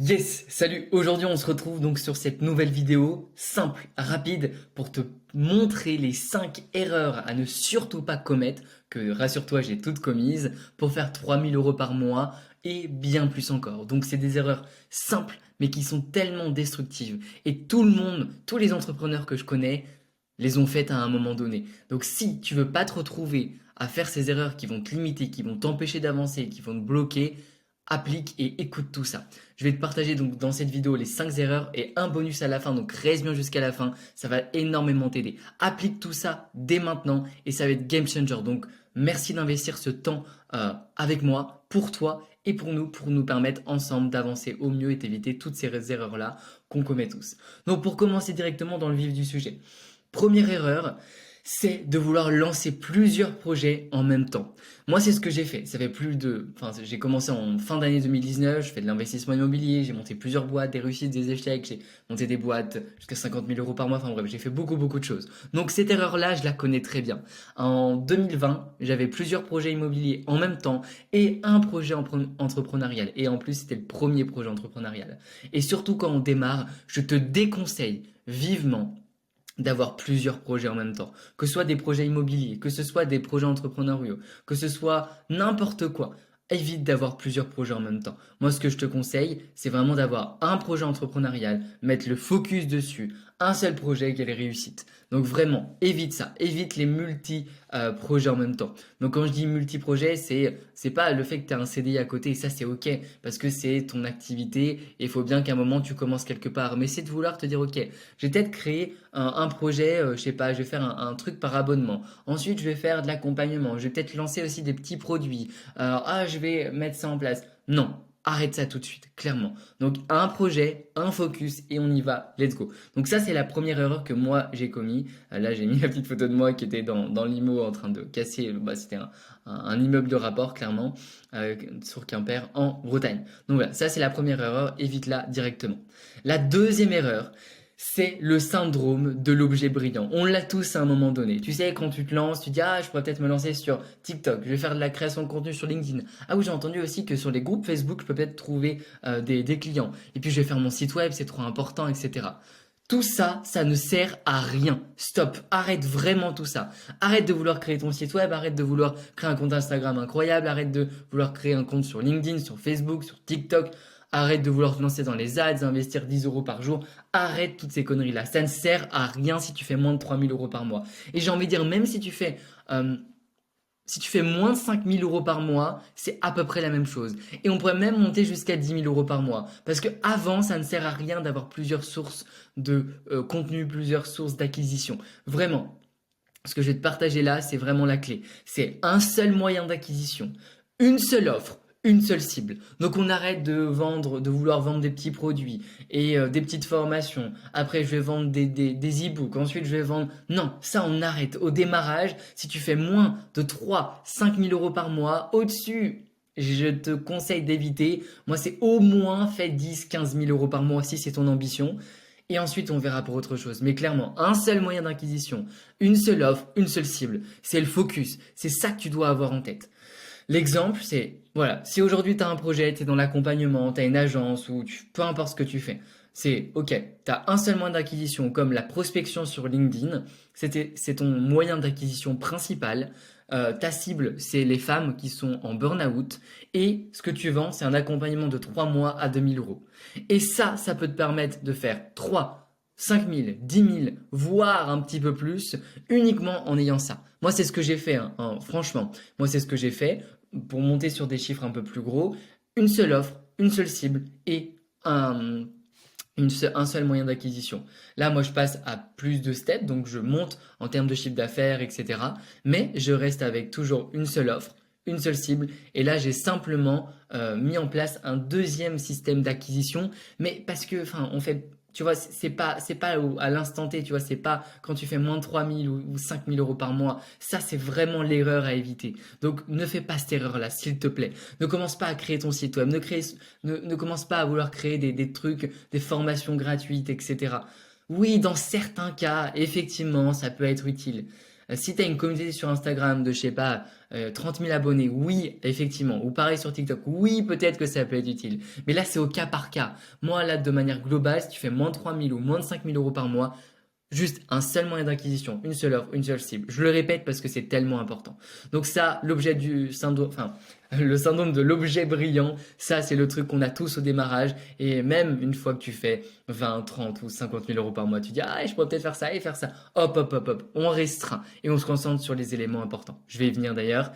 Yes, salut, aujourd'hui on se retrouve donc sur cette nouvelle vidéo simple, rapide, pour te montrer les 5 erreurs à ne surtout pas commettre, que rassure-toi j'ai toutes commises, pour faire 3 000 € par mois et bien plus encore. Donc c'est des erreurs simples mais qui sont tellement destructives. Et tout le monde, tous les entrepreneurs que je connais, les ont faites à un moment donné. Donc si tu veux pas te retrouver à faire ces erreurs qui vont te limiter, qui vont t'empêcher d'avancer, qui vont te bloquer, applique et écoute tout ça. Je vais te partager donc dans cette vidéo les 5 erreurs et un bonus à la fin, donc reste bien jusqu'à la fin, ça va énormément t'aider. Applique tout ça dès maintenant et ça va être game changer. Donc merci d'investir ce temps avec moi, pour toi et pour nous permettre ensemble d'avancer au mieux et t'éviter toutes ces erreurs-là qu'on commet tous. Donc pour commencer directement dans le vif du sujet. Première erreur, c'est de vouloir lancer plusieurs projets en même temps. Moi, c'est ce que j'ai fait. J'ai commencé en fin d'année 2019, je fais de l'investissement immobilier, j'ai monté plusieurs boîtes, des réussites, des échecs, j'ai monté des boîtes jusqu'à 50 000 € par mois. Enfin bref, j'ai fait beaucoup de choses. Donc cette erreur-là, je la connais très bien. En 2020, j'avais plusieurs projets immobiliers en même temps et un projet entrepreneurial. Et en plus, c'était le premier projet entrepreneurial. Et surtout quand on démarre, je te déconseille vivement d'avoir plusieurs projets en même temps, que ce soit des projets immobiliers, que ce soit des projets entrepreneuriaux, que ce soit n'importe quoi. Évite d'avoir plusieurs projets en même temps. Moi, ce que je te conseille, c'est vraiment d'avoir un projet entrepreneurial, mettre le focus dessus, un seul projet qui est les réussites. Donc vraiment, évite ça, évite les multi-projets en même temps. Donc quand je dis multi-projets, c'est pas le fait que tu as un CDI à côté, ça c'est ok, parce que c'est ton activité et il faut bien qu'à un moment tu commences quelque part. Mais c'est de vouloir te dire ok, je vais peut-être créer un projet, je sais pas, je vais faire un truc par abonnement. Ensuite, je vais faire de l'accompagnement. Je vais peut-être lancer aussi des petits produits. Je vais mettre ça en place. Non, arrête ça tout de suite, clairement. Donc, un projet, un focus et on y va. Let's go. Donc ça, c'est la première erreur que moi j'ai commis. Là, j'ai mis la petite photo de moi qui était dans l'IMO en train de casser. C'était un immeuble de rapport, clairement, sur Quimper, en Bretagne. Donc voilà, ça c'est la première erreur. Évite-la directement. La deuxième erreur, c'est le syndrome de l'objet brillant. On l'a tous à un moment donné. Tu sais, quand tu te lances, tu dis ah, je pourrais peut-être me lancer sur TikTok, je vais faire de la création de contenu sur LinkedIn. Ah oui, j'ai entendu aussi que sur les groupes Facebook, je peux peut-être trouver des clients. Et puis je vais faire mon site web, c'est trop important, etc. Tout ça, ça ne sert à rien. Stop, arrête vraiment tout ça. Arrête de vouloir créer ton site web, arrête de vouloir créer un compte Instagram incroyable, arrête de vouloir créer un compte sur LinkedIn, sur Facebook, sur TikTok. Arrête de vouloir te lancer dans les ads, investir 10 € par jour. Arrête toutes ces conneries-là. Ça ne sert à rien si tu fais moins de 3 000 € par mois. Et j'ai envie de dire, même si tu fais moins de 5 000 € par mois, c'est à peu près la même chose. Et on pourrait même monter jusqu'à 10 000 € par mois. Parce que avant, ça ne sert à rien d'avoir plusieurs sources de contenu, plusieurs sources d'acquisition. Vraiment. Ce que je vais te partager là, c'est vraiment la clé. C'est un seul moyen d'acquisition, une seule offre, une seule cible. Donc on arrête de vouloir vendre des petits produits et des petites formations. Après je vais vendre des e-books. Ensuite je vais vendre... Non, ça on arrête. Au démarrage, si tu fais moins de 3 000 à 5 000 € par mois, au-dessus, je te conseille d'éviter. Moi c'est au moins fait 10 à 15 000 € par mois si c'est ton ambition. Et ensuite, on verra pour autre chose. Mais clairement, un seul moyen d'acquisition, une seule offre, une seule cible. C'est le focus. C'est ça que tu dois avoir en tête. L'exemple, c'est, voilà, si aujourd'hui tu as un projet, tu es dans l'accompagnement, tu as une agence ou peu importe ce que tu fais, c'est ok, tu as un seul moyen d'acquisition comme la prospection sur LinkedIn, c'est ton moyen d'acquisition principal. Ta cible, c'est les femmes qui sont en burn-out et ce que tu vends, c'est un accompagnement de 3 mois à 2 000 €. Et ça peut te permettre de faire 3, 5 000, 10 000, voire un petit peu plus, uniquement en ayant ça. Moi, c'est ce que j'ai fait, franchement. Moi, c'est ce que j'ai fait pour monter sur des chiffres un peu plus gros. Une seule offre, une seule cible et un seul moyen d'acquisition. Là, moi, je passe à plus de steps, donc je monte en termes de chiffre d'affaires, etc. Mais je reste avec toujours une seule offre, une seule cible. Et là, j'ai simplement mis en place un deuxième système d'acquisition, mais parce que, enfin, on fait, tu vois, c'est pas à l'instant T, tu vois, c'est pas quand tu fais moins de 3 000 ou 5 000 € par mois. Ça, c'est vraiment l'erreur à éviter. Donc, ne fais pas cette erreur-là, s'il te plaît. Ne commence pas à créer ton site web, ne commence pas à vouloir créer des trucs, des formations gratuites, etc. Oui, dans certains cas, effectivement, ça peut être utile. Si tu as une communauté sur Instagram de, je sais pas, 30 000 abonnés, oui, effectivement. Ou pareil sur TikTok, oui, peut-être que ça peut être utile. Mais là, c'est au cas par cas. Moi, là, de manière globale, si tu fais moins de 3 000 ou moins de 5 000 euros par mois, juste un seul moyen d'acquisition, une seule offre, une seule cible. Je le répète parce que c'est tellement important. Donc ça, l'objet du syndrome, enfin, le syndrome de l'objet brillant, ça c'est le truc qu'on a tous au démarrage. Et même une fois que tu fais 20, 30 ou 50 000 euros par mois, tu dis, ah, je pourrais peut-être faire ça et faire ça. Hop, hop, hop, hop. On restreint et on se concentre sur les éléments importants. Je vais y venir d'ailleurs,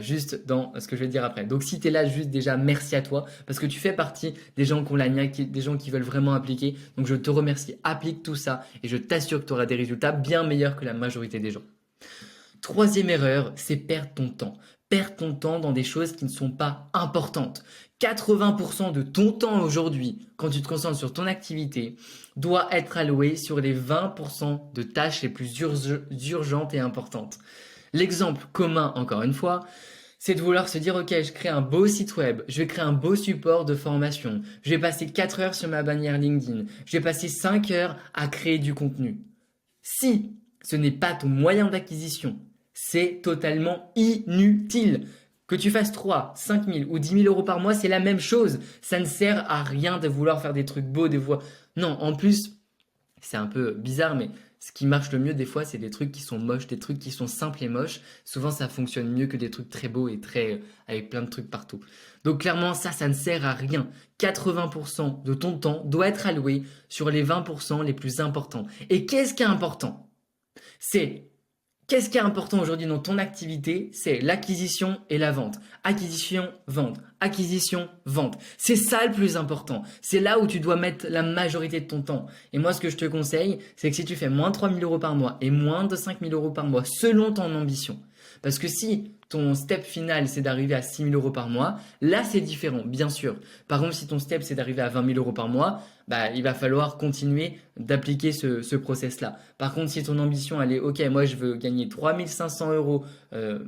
juste dans ce que je vais dire après. Donc si tu es là, juste déjà, merci à toi parce que tu fais partie des gens qui ont la niaque, des gens qui veulent vraiment appliquer. Donc je te remercie. Applique tout ça et je t'assure que tu auras des résultats bien meilleurs que la majorité des gens. Troisième erreur, c'est perdre ton temps. Perdre ton temps dans des choses qui ne sont pas importantes. 80% de ton temps aujourd'hui, quand tu te concentres sur ton activité, doit être alloué sur les 20% de tâches les plus urgentes et importantes. L'exemple commun, encore une fois, c'est de vouloir se dire, ok, je crée un beau site web, je vais créer un beau support de formation, je vais passer 4 heures sur ma bannière LinkedIn, je vais passer 5 heures à créer du contenu. Si ce n'est pas ton moyen d'acquisition, c'est totalement inutile. Que tu fasses 3, 5 000 ou 10 000 euros par mois, c'est la même chose. Ça ne sert à rien de vouloir faire des trucs beaux, des voix. Non, en plus, c'est un peu bizarre, mais ce qui marche le mieux des fois, c'est des trucs qui sont moches, des trucs qui sont simples et moches. Souvent, ça fonctionne mieux que des trucs très beaux et très avec plein de trucs partout. Donc clairement, ça ne sert à rien. 80% de ton temps doit être alloué sur les 20% les plus importants. Et qu'est-ce qui est important? C'est Qu'est-ce qui est important aujourd'hui dans ton activité? C'est l'acquisition et la vente. Acquisition, vente. Acquisition, vente. C'est ça le plus important. C'est là où tu dois mettre la majorité de ton temps. Et moi, ce que je te conseille, c'est que si tu fais moins de 3 000 euros par mois et moins de 5 000 euros par mois, selon ton ambition, parce que si ton step final, c'est d'arriver à 6 000 euros par mois, là, c'est différent, bien sûr. Par contre, si ton step, c'est d'arriver à 20 000 euros par mois, bah, il va falloir continuer d'appliquer ce process-là. Par contre, si ton ambition, elle est, ok, moi, je veux gagner 3 500 euros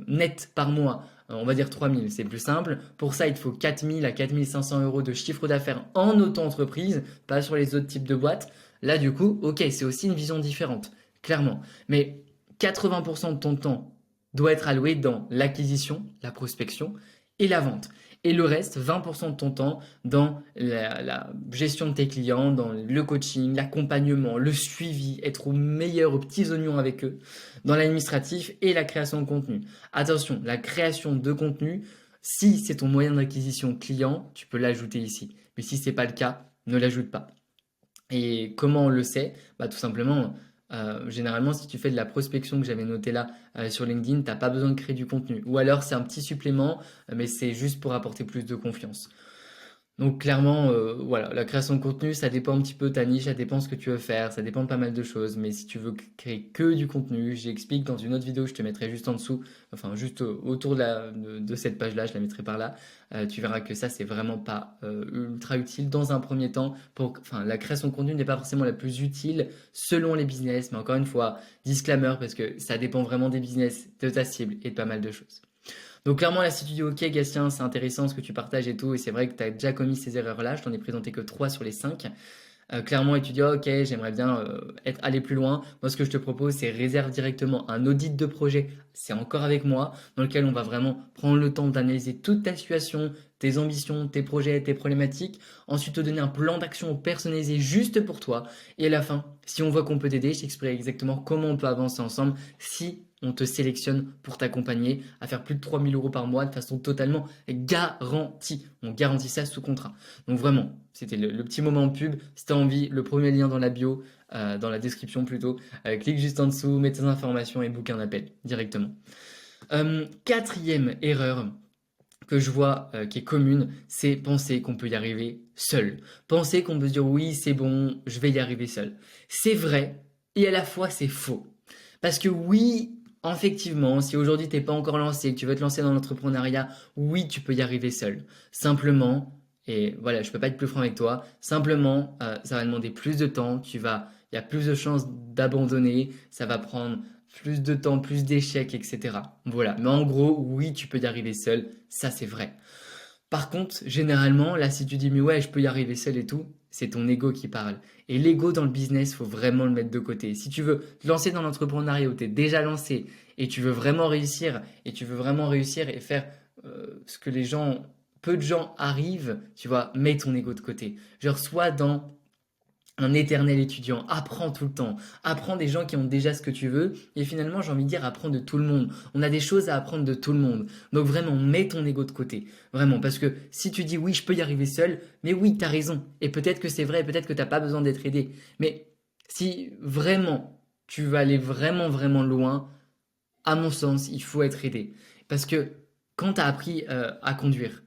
net par mois, on va dire 3 000, c'est plus simple. Pour ça, il te faut 4 000 à 4 500 euros de chiffre d'affaires en auto-entreprise, pas sur les autres types de boîtes. Là, du coup, ok, c'est aussi une vision différente, clairement. Mais 80% de ton temps doit être alloué dans l'acquisition, la prospection et la vente. Et le reste, 20% de ton temps, dans la gestion de tes clients, dans le coaching, l'accompagnement, le suivi, être au meilleur, aux petits oignons avec eux, dans l'administratif et la création de contenu. Attention, la création de contenu, si c'est ton moyen d'acquisition client, tu peux l'ajouter ici. Mais si ce n'est pas le cas, ne l'ajoute pas. Et comment on le sait? Bah, tout simplement, généralement, si tu fais de la prospection que j'avais noté là sur LinkedIn, tu n'as pas besoin de créer du contenu. Ou alors c'est un petit supplément, mais c'est juste pour apporter plus de confiance. Donc clairement, voilà, la création de contenu, ça dépend un petit peu de ta niche, ça dépend ce que tu veux faire, ça dépend de pas mal de choses. Mais si tu veux créer que du contenu, j'explique dans une autre vidéo, je te mettrai juste en dessous, enfin juste autour de cette page-là, je la mettrai par là. Tu verras que ça, c'est vraiment pas ultra utile dans un premier temps. Enfin, la création de contenu n'est pas forcément la plus utile selon les business, mais encore une fois, disclaimer parce que ça dépend vraiment des business, de ta cible et de pas mal de choses. Donc clairement là si tu dis ok Gatien c'est intéressant ce que tu partages et tout et c'est vrai que tu as déjà commis ces erreurs là, je t'en ai présenté que 3 sur les 5. Clairement et tu dis ok j'aimerais bien aller plus loin. Moi ce que je te propose c'est réserve directement un audit de projet, c'est encore avec moi, dans lequel on va vraiment prendre le temps d'analyser toute ta situation, tes ambitions, tes projets, tes problématiques, ensuite te donner un plan d'action personnalisé juste pour toi et à la fin si on voit qu'on peut t'aider, je t'expliquerai exactement comment on peut avancer ensemble si on te sélectionne pour t'accompagner à faire plus de 3 000 euros par mois de façon totalement garantie. On garantit ça sous contrat. Donc vraiment, c'était le petit moment pub. Si tu as envie, le premier lien dans la bio, dans la description plutôt. Clique juste en dessous, mets tes informations et book un appel directement. Quatrième erreur que je vois qui est commune, c'est penser qu'on peut y arriver seul. Penser qu'on peut se dire oui, c'est bon, je vais y arriver seul. C'est vrai et à la fois c'est faux. Parce que oui, effectivement, si aujourd'hui t'es pas encore lancé, que tu veux te lancer dans l'entrepreneuriat, oui, tu peux y arriver seul. Simplement, et voilà, je peux pas être plus franc avec toi, simplement, ça va demander plus de temps, il y a plus de chances d'abandonner, ça va prendre plus de temps, plus d'échecs, etc. Voilà. Mais en gros, oui, tu peux y arriver seul, ça c'est vrai. Par contre, généralement, là, si tu dis, mais ouais, je peux y arriver seul et tout, c'est ton ego qui parle. Et l'ego dans le business, faut vraiment le mettre de côté. Si tu veux te lancer dans l'entrepreneuriat où tu es déjà lancé et tu veux vraiment réussir et faire ce que peu de gens arrivent, tu vois, mets ton ego de côté. Genre, sois dans un éternel étudiant, apprends tout le temps, apprends des gens qui ont déjà ce que tu veux, et finalement j'ai envie de dire apprends de tout le monde. On a des choses à apprendre de tout le monde. Donc vraiment, mets ton ego de côté. Vraiment, parce que si tu dis oui, je peux y arriver seul, mais oui, t'as raison. Et peut-être que c'est vrai, peut-être que t'as pas besoin d'être aidé. Mais si vraiment tu veux aller vraiment, vraiment loin, à mon sens, il faut être aidé. Parce que quand t'as appris à conduire,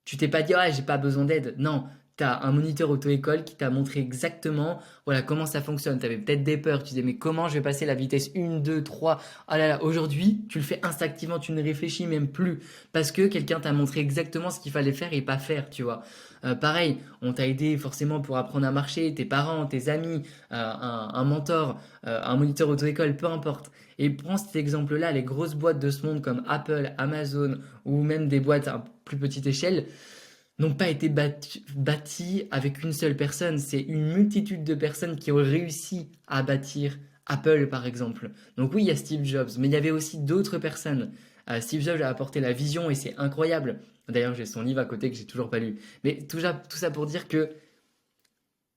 tu t'es pas dit, ah, j'ai pas besoin d'aide. Non, tu as un moniteur auto-école qui t'a montré exactement voilà, comment ça fonctionne. Tu avais peut-être des peurs, tu disais, mais comment je vais passer la vitesse 1, 2, 3. Ah là là, aujourd'hui, tu le fais instinctivement, tu ne réfléchis même plus. Parce que quelqu'un t'a montré exactement ce qu'il fallait faire et pas faire, tu vois. Pareil, on t'a aidé forcément pour apprendre à marcher, tes parents, tes amis, un mentor, un moniteur auto-école, peu importe. Et prends cet exemple-là, les grosses boîtes de ce monde comme Apple, Amazon ou même des boîtes à plus petite échelle, n'ont pas été bâtis avec une seule personne. C'est une multitude de personnes qui ont réussi à bâtir Apple, par exemple. Donc oui, il y a Steve Jobs, mais il y avait aussi d'autres personnes. Steve Jobs a apporté la vision et c'est incroyable. D'ailleurs, j'ai son livre à côté que j'ai toujours pas lu. Mais tout ça pour dire que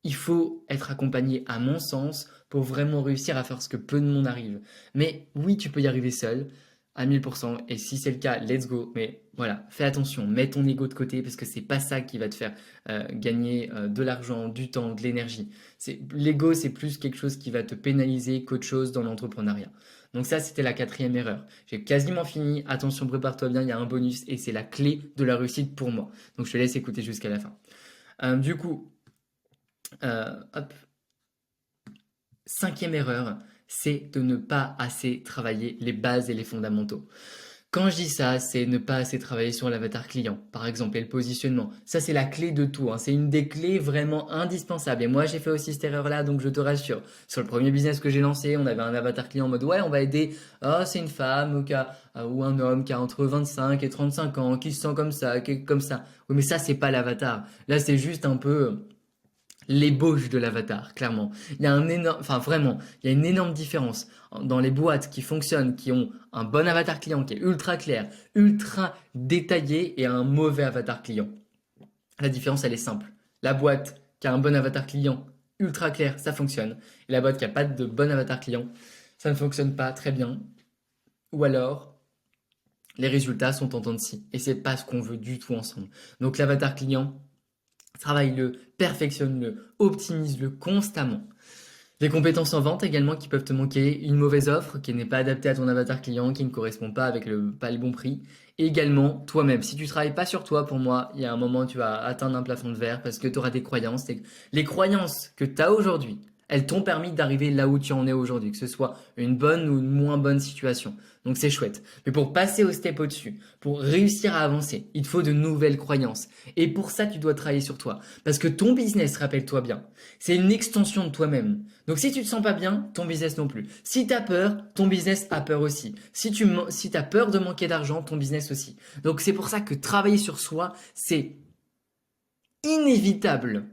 il faut être accompagné, à mon sens, pour vraiment réussir à faire ce que peu de monde arrive. Mais oui, tu peux y arriver seul, à 1000%, et si c'est le cas, let's go. Mais voilà, fais attention, mets ton ego de côté, parce que c'est pas ça qui va te faire gagner de l'argent, du temps, de l'énergie. L'ego, c'est plus quelque chose qui va te pénaliser qu'autre chose dans l'entrepreneuriat. Donc ça, c'était la quatrième erreur. J'ai quasiment fini. Attention, prépare-toi bien, il y a un bonus, et c'est la clé de la réussite pour moi. Donc je te laisse écouter jusqu'à la fin. Du coup, hop. Cinquième erreur, c'est de ne pas assez travailler les bases et les fondamentaux. Quand je dis ça, c'est ne pas assez travailler sur l'avatar client, par exemple, et le positionnement. Ça, c'est la clé de tout, hein. C'est une des clés vraiment indispensables. Et moi, j'ai fait aussi cette erreur-là, donc je te rassure. Sur le premier business que j'ai lancé, on avait un avatar client en mode, ouais, on va aider, c'est une femme ou un homme qui a entre 25 et 35 ans, qui se sent comme ça, qui est comme ça. Oui, mais ça, c'est pas l'avatar. Là, c'est juste un peu l'ébauche de l'avatar, clairement. Il y a un énorme, enfin vraiment, il y a une énorme différence dans les boîtes qui fonctionnent, qui ont un bon avatar client, qui est ultra clair, ultra détaillé, et un mauvais avatar client. La différence, elle est simple. La boîte qui a un bon avatar client, ultra clair, ça fonctionne. Et la boîte qui a pas de bon avatar client, ça ne fonctionne pas très bien. Ou alors, les résultats sont en dents de scie. Et c'est pas ce qu'on veut du tout ensemble. Donc l'avatar client, travaille-le, perfectionne-le, optimise-le constamment. Les compétences en vente également qui peuvent te manquer, une mauvaise offre qui n'est pas adaptée à ton avatar client, qui ne correspond pas avec pas le bon prix. Et également toi-même. Si tu travailles pas sur toi, pour moi, il y a un moment où tu vas atteindre un plafond de verre parce que tu auras des croyances. Les croyances que tu as aujourd'hui, elles t'ont permis d'arriver là où tu en es aujourd'hui, que ce soit une bonne ou une moins bonne situation. Donc c'est chouette. Mais pour passer au step au-dessus, pour réussir à avancer, il te faut de nouvelles croyances. Et pour ça, tu dois travailler sur toi. Parce que ton business, rappelle-toi bien, c'est une extension de toi-même. Donc si tu te sens pas bien, ton business non plus. Si tu as peur, ton business a peur aussi. Si tu as peur de manquer d'argent, ton business aussi. Donc c'est pour ça que travailler sur soi, c'est inévitable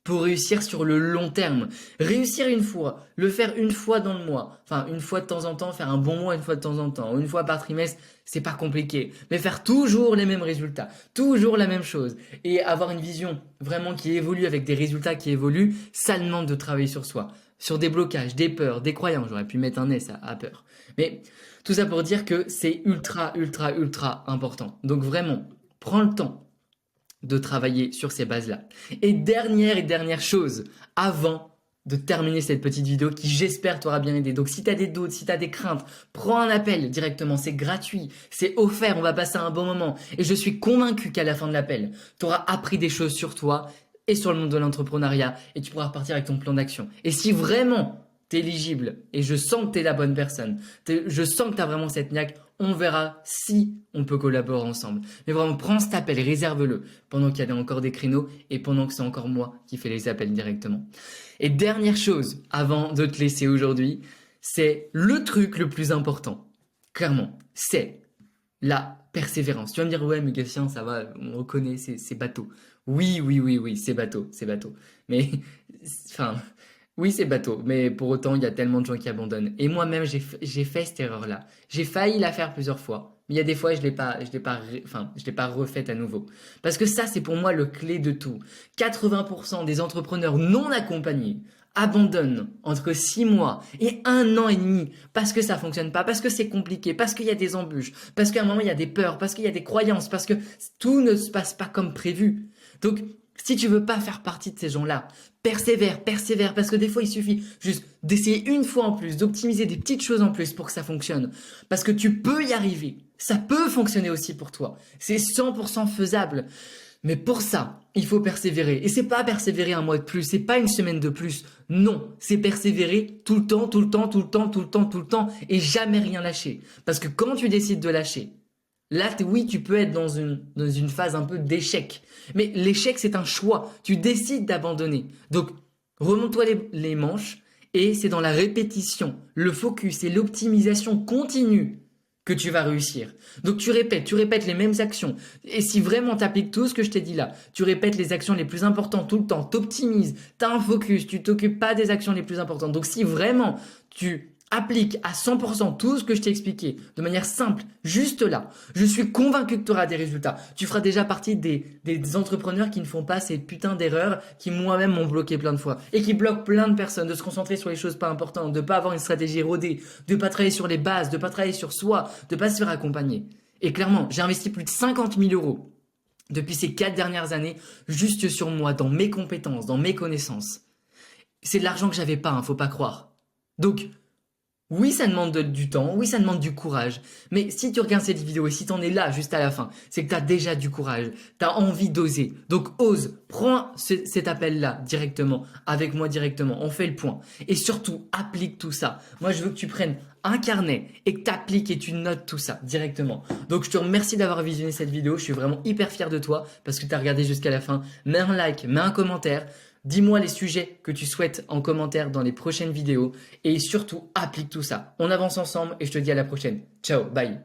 pour réussir sur le long terme. Réussir une fois, le faire une fois dans le mois, enfin une fois de temps en temps, faire un bon mois une fois de temps en temps, une fois par trimestre, c'est pas compliqué. Mais faire toujours les mêmes résultats, toujours la même chose, et avoir une vision vraiment qui évolue avec des résultats qui évoluent, ça demande de travailler sur soi, sur des blocages, des peurs, des croyances. J'aurais pu mettre un S à peur. Mais tout ça pour dire que c'est ultra, ultra, ultra important. Donc vraiment, prends le temps de travailler sur ces bases-là. Et dernière chose, avant de terminer cette petite vidéo qui j'espère t'aura bien aidé. Donc si tu as des doutes, si tu as des craintes, prends un appel directement, c'est gratuit, c'est offert, on va passer un bon moment. Et je suis convaincu qu'à la fin de l'appel, tu auras appris des choses sur toi et sur le monde de l'entrepreneuriat et tu pourras repartir avec ton plan d'action. Et si vraiment t'es éligible et je sens que t'es la bonne personne, je sens que t'as vraiment cette niaque, on verra si on peut collaborer ensemble. Mais vraiment, prends cet appel, réserve-le pendant qu'il y a encore des créneaux et pendant que c'est encore moi qui fais les appels directement. Et dernière chose, avant de te laisser aujourd'hui, c'est le truc le plus important. Clairement, c'est la persévérance. Tu vas me dire, ouais, mais Gatien, ça va, on reconnaît, c'est bateau. Oui, oui, oui, oui, c'est bateau, c'est bateau. Mais, enfin, oui, c'est bateau. Mais pour autant, il y a tellement de gens qui abandonnent. Et moi-même, j'ai fait cette erreur-là. J'ai failli la faire plusieurs fois. Mais il y a des fois, je l'ai pas refaite à nouveau. Parce que ça, c'est pour moi le clé de tout. 80% des entrepreneurs non accompagnés abandonnent entre 6 mois et 1 an et demi parce que ça fonctionne pas, parce que c'est compliqué, parce qu'il y a des embûches, parce qu'à un moment il y a des peurs, parce qu'il y a des croyances, parce que tout ne se passe pas comme prévu. Donc, si tu veux pas faire partie de ces gens-là, persévère, persévère, parce que des fois, il suffit juste d'essayer une fois en plus, d'optimiser des petites choses en plus pour que ça fonctionne. Parce que tu peux y arriver. Ça peut fonctionner aussi pour toi. C'est 100% faisable. Mais pour ça, il faut persévérer. Et c'est pas persévérer un mois de plus, c'est pas une semaine de plus. Non, c'est persévérer tout le temps, tout le temps, tout le temps, tout le temps, tout le temps, et jamais rien lâcher. Parce que quand tu décides de lâcher, là, oui, tu peux être dans une phase un peu d'échec. Mais l'échec, c'est un choix. Tu décides d'abandonner. Donc, remonte-toi les manches et c'est dans la répétition, le focus et l'optimisation continue que tu vas réussir. Donc, tu répètes les mêmes actions. Et si vraiment tu appliques tout ce que je t'ai dit là, tu répètes les actions les plus importantes tout le temps, t'optimises, tu as un focus, tu t'occupes pas des actions les plus importantes. Donc, si vraiment tu applique à 100% tout ce que je t'ai expliqué de manière simple, juste là, je suis convaincu que tu auras des résultats. Tu feras déjà partie des entrepreneurs qui ne font pas ces putains d'erreurs qui moi-même m'ont bloqué plein de fois et qui bloquent plein de personnes de se concentrer sur les choses pas importantes, de pas avoir une stratégie rodée, de pas travailler sur les bases, de pas travailler sur soi, de pas se faire accompagner. Et clairement, j'ai investi plus de 50 000 euros depuis ces 4 dernières années juste sur moi, dans mes compétences, dans mes connaissances. C'est de l'argent que j'avais pas, hein, faut pas croire. Donc, oui, ça demande du temps, oui, ça demande du courage. Mais si tu regardes cette vidéo et si t'en es là juste à la fin, c'est que t'as déjà du courage, t'as envie d'oser. Donc ose, prends cet appel-là directement, avec moi directement, on fait le point. Et surtout, applique tout ça. Moi, je veux que tu prennes un carnet et que t'appliques et tu notes tout ça directement. Donc je te remercie d'avoir visionné cette vidéo, je suis vraiment hyper fier de toi parce que t'as regardé jusqu'à la fin. Mets un like, mets un commentaire. Dis-moi les sujets que tu souhaites en commentaire dans les prochaines vidéos et surtout applique tout ça. On avance ensemble et je te dis à la prochaine. Ciao, bye.